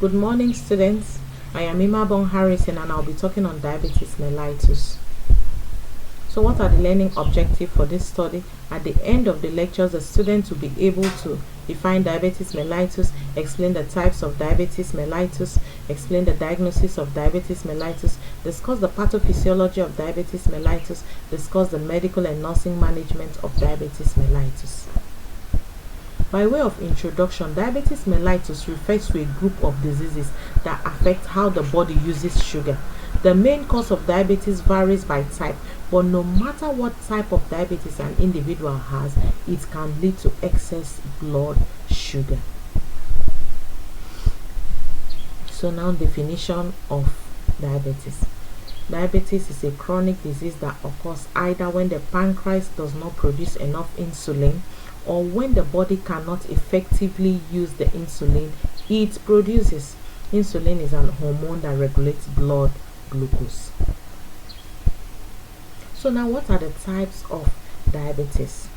Good morning, students. I am Imabong Harrison and I'll be talking on diabetes mellitus. So what are the learning objectives for this study? At the end of the lectures, the students will be able to define diabetes mellitus, explain the types of diabetes mellitus, explain the diagnosis of diabetes mellitus, discuss the pathophysiology of diabetes mellitus, discuss the medical and nursing management of diabetes mellitus. By way of introduction, diabetes mellitus refers to a group of diseases that affect how the body uses sugar. The main cause of diabetes varies by type, but no matter what type of diabetes an individual has, it can lead to excess blood sugar. So now, definition of diabetes. Diabetes is a chronic disease that occurs either when the pancreas does not produce enough insulin or when the body cannot effectively use the insulin it produces. Insulin is an hormone that regulates blood glucose. So now, what are the types of diabetes?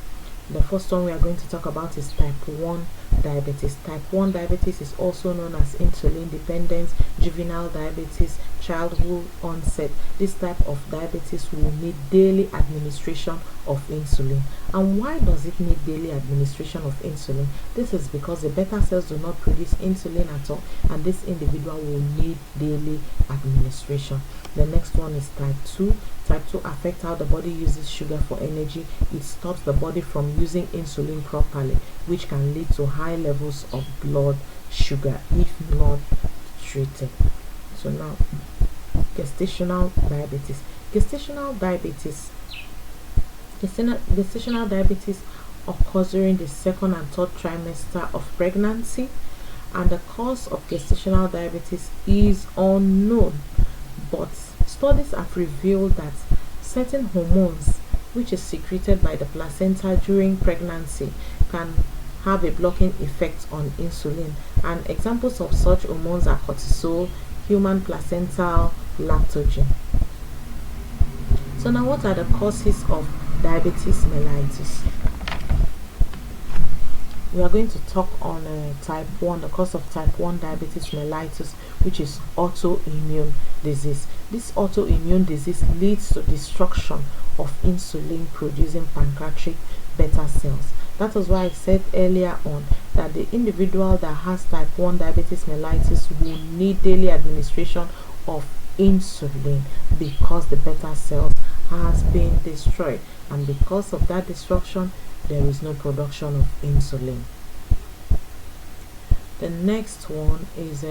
The first one we are going to talk about is type 1 diabetes. Type 1 diabetes is also known as insulin dependence, juvenile diabetes, childhood onset. This type of diabetes will need daily administration of insulin. And why does it need daily administration of insulin? This is because the beta cells do not produce insulin at all, and this individual will need daily administration. The next one is type 2. Type 2 affects how the body uses sugar for energy. It stops the body from using insulin properly, which can lead to high levels of blood sugar if not treated. So now, gestational diabetes. Gestational diabetes occurs during the second and third trimester of pregnancy, and the cause of gestational diabetes is unknown, but studies have revealed that certain hormones which is secreted by the placenta during pregnancy can have a blocking effect on insulin, and examples of such hormones are cortisol, human placental lactogen. So now, what are the causes of diabetes mellitus? We are going to talk on type 1, the cause of type 1 diabetes mellitus, which is autoimmune disease. This autoimmune disease leads to destruction of insulin producing pancreatic beta cells. That is why I said earlier on that the individual that has type 1 diabetes mellitus will need daily administration of insulin because the beta cells has been destroyed, and because of that destruction there is no production of insulin. The next one is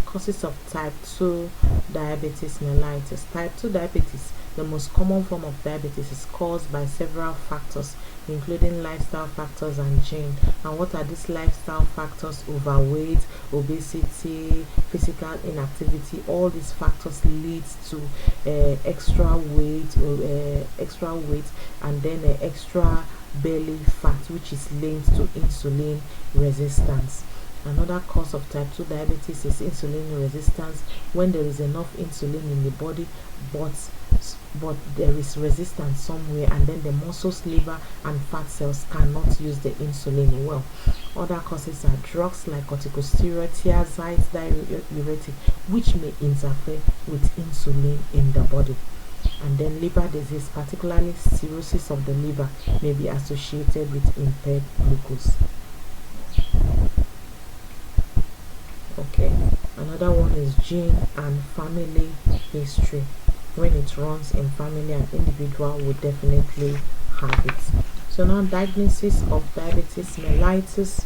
causes of type 2 diabetes mellitus. Type 2 diabetes, the most common form of diabetes, is caused by several factors, including lifestyle factors and gene. And what are these lifestyle factors? Overweight, obesity, physical inactivity. All these factors leads to extra weight, and then extra belly fat, which is linked to insulin resistance. Another cause of type 2 diabetes is insulin resistance, when there is enough insulin in the body but there is resistance somewhere, and then the muscles, liver and fat cells cannot use the insulin well. Other causes are drugs like corticosteroid, thiazides, diuretic, which may interfere with insulin in the body. And then liver disease, particularly cirrhosis of the liver, may be associated with impaired glucose. Okay, another one is gene and family history. When it runs in family, an individual will definitely have it. So now, diagnosis of diabetes mellitus.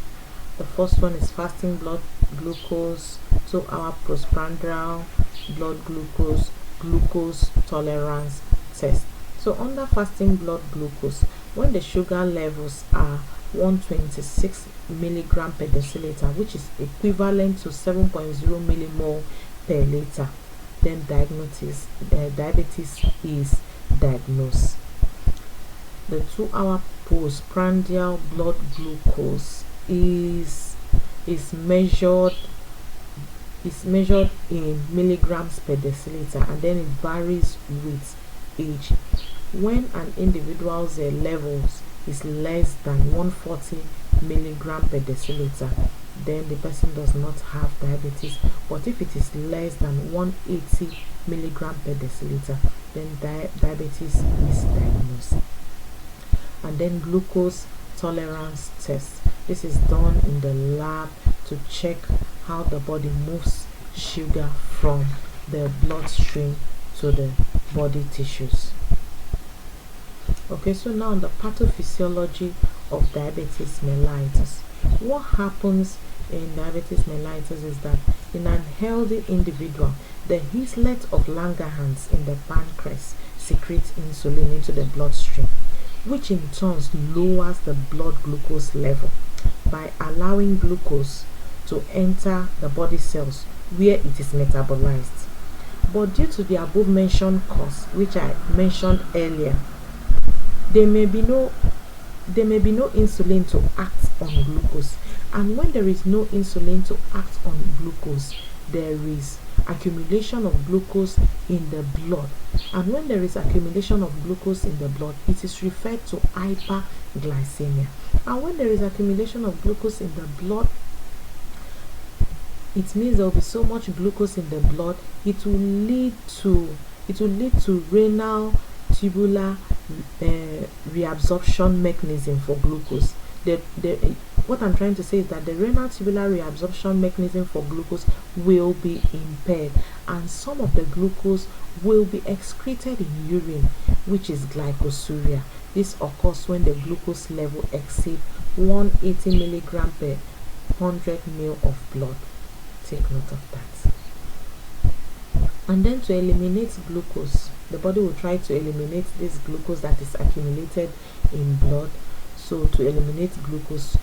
The first one is fasting blood glucose, 2-hour postprandial blood glucose tolerance test. So under fasting blood glucose, when the sugar levels are 126 milligram per deciliter, which is equivalent to 7.0 millimole per liter, then diabetes is diagnosed. The 2-hour postprandial blood glucose is measured in milligrams per deciliter, and then it varies with age. When an individual's levels is less than 140 milligram per deciliter, then the person does not have diabetes. But if it is less than 180 milligram per deciliter, then diabetes is diagnosed. And then glucose tolerance test. This is done in the lab to check how the body moves sugar from the bloodstream to the body tissues. Okay, so now the pathophysiology of diabetes mellitus. What happens in diabetes mellitus is that in an healthy individual, the islet of Langerhans in the pancreas secretes insulin into the bloodstream, which in turn lowers the blood glucose level by allowing glucose to enter the body cells where it is metabolized. But due to the above mentioned cause, which I mentioned earlier, there may be no insulin to act on glucose, and when there is no insulin to act on glucose, there is accumulation of glucose in the blood, and when there is accumulation of glucose in the blood, it is referred to hyperglycemia. And when there is accumulation of glucose in the blood, it means there will be so much glucose in the blood, it will lead to renal tubular reabsorption mechanism for glucose. What I'm trying to say is that the renal tubular reabsorption mechanism for glucose will be impaired, and some of the glucose will be excreted in urine, which is glycosuria. This occurs when the glucose level exceeds 180 milligram per 100 ml of blood. Take note of that. And then to eliminate glucose, the body will try to eliminate this glucose that is accumulated in blood. So to eliminate glucose,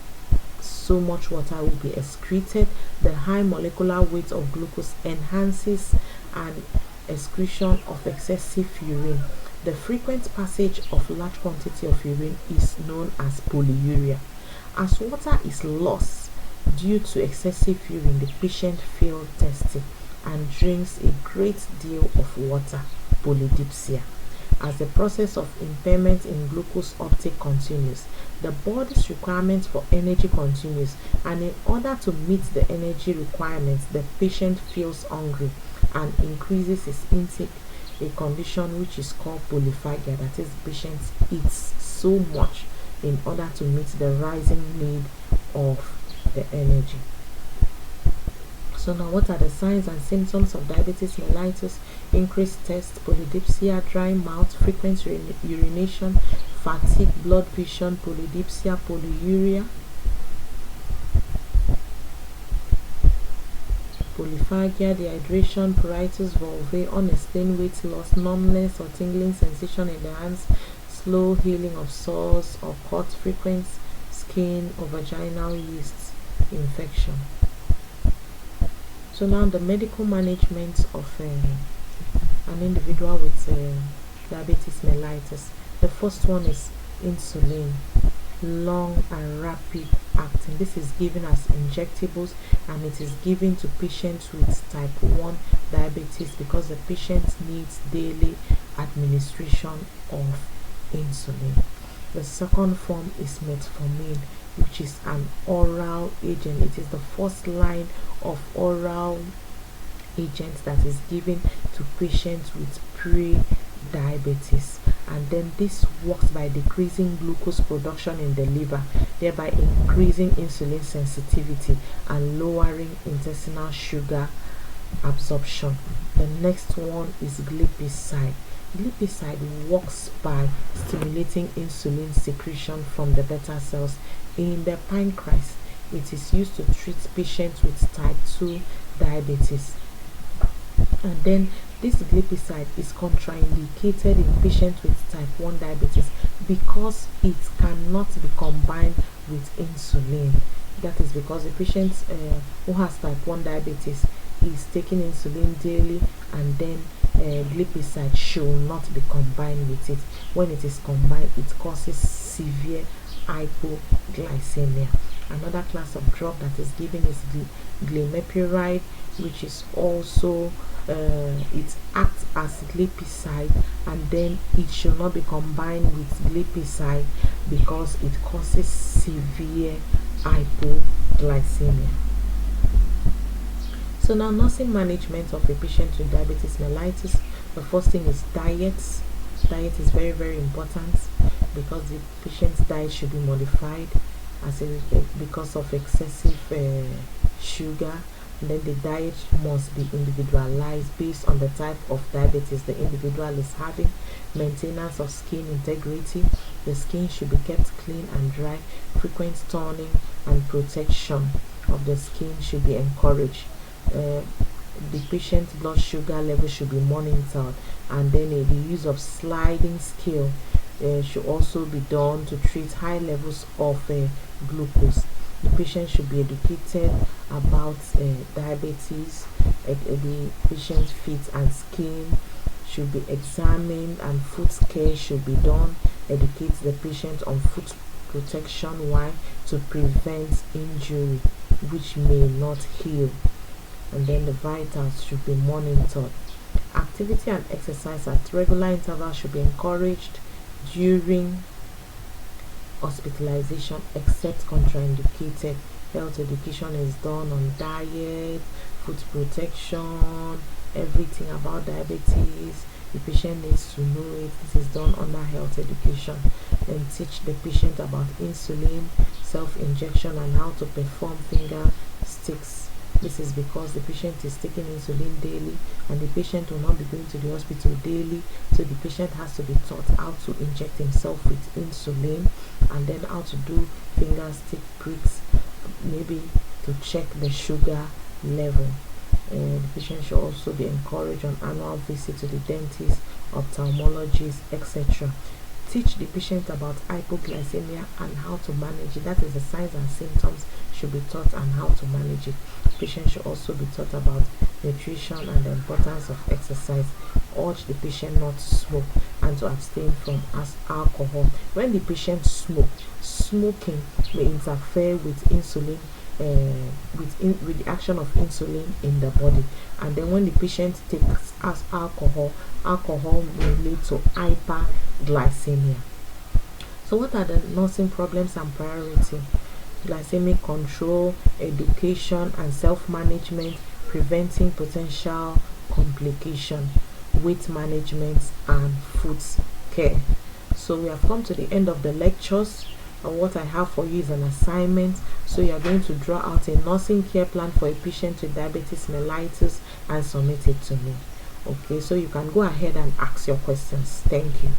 so much water will be excreted. The high molecular weight of glucose enhances an excretion of excessive urine. The frequent passage of large quantity of urine is known as polyuria. As water is lost due to excessive urine, the patient feels thirsty and drinks a great deal of water, polydipsia. As the process of impairment in glucose uptake continues, the body's requirement for energy continues, and in order to meet the energy requirements, the patient feels hungry and increases his intake, a condition which is called polyphagia. That is, patient eats so much in order to meet the rising need of the energy. So now, what are the signs and symptoms of diabetes mellitus? Increased thirst, polydipsia, dry mouth, frequent urination, fatigue, blood vision, polydipsia, polyuria, polyphagia, dehydration, pruritus vulvae, unexplained weight loss, numbness or tingling sensation in the hands, slow healing of sores or cuts, frequent skin or vaginal yeast infection. So now the medical management of an individual with diabetes mellitus. The first one is insulin, long and rapid acting. This is given as injectables, and it is given to patients with type 1 diabetes because the patient needs daily administration of insulin. The second form is metformin, which is an oral agent. It is the first line of oral agents that is given to patients with pre-diabetes, and then this works by decreasing glucose production in the liver, thereby increasing insulin sensitivity and lowering intestinal sugar absorption. The next one is glipizide. Glipizide works by stimulating insulin secretion from the beta cells in the pancreas. It is used to treat patients with type 2 diabetes. And then this glipizide is contraindicated in patients with type 1 diabetes because it cannot be combined with insulin. That is because the patient who has type 1 diabetes is taking insulin daily, and then glipizide should not be combined with it. When it is combined, it causes severe hypoglycemia. Another class of drug that is given is glimepiride, which is also it acts as glipizide, and then it should not be combined with glipizide because it causes severe hypoglycemia. So now, nursing management of a patient with diabetes mellitus. The first thing is diet. Diet is very, very important because the patient's diet should be modified because of excessive sugar. And then the diet must be individualized based on the type of diabetes the individual is having. Maintenance of skin integrity. The skin should be kept clean and dry. Frequent toning and protection of the skin should be encouraged. The patient's blood sugar level should be monitored, and then the use of sliding scale should also be done to treat high levels of glucose. The patient should be educated about diabetes. The patient's feet and skin should be examined, and foot care should be done. Educate the patient on foot protection. Why? To prevent injury which may not heal. And then the vitals should be monitored. Activity and exercise at regular intervals should be encouraged during hospitalization except contraindicated. Health education is done on diet, foot protection, everything about diabetes. The patient needs to know it. This is done under health education. And teach the patient about insulin, self-injection, and how to perform finger sticks. This is because the patient is taking insulin daily, and the patient will not be going to the hospital daily, so the patient has to be taught how to inject himself with insulin, and then how to do finger stick pricks, maybe to check the sugar level. The patient should also be encouraged on annual visit to the dentist, ophthalmologist, etc. Teach the patient about hypoglycemia and how to manage it. That is, the signs and symptoms should be taught and how to manage it. Patient should also be taught about nutrition and the importance of exercise. Urge the patient not to smoke and to abstain from alcohol. When the patient smoking may interfere with insulin, with the action of insulin in the body. And then when the patient takes alcohol may lead to hyperglycemia. So what are the nursing problems and priority? Glycemic control, education and self-management, preventing potential complication, weight management, and food care. So we have come to the end of the lectures, and what I have for you is an assignment. So you are going to draw out a nursing care plan for a patient with diabetes mellitus and submit it to me. Okay, so you can go ahead and ask your questions. Thank you.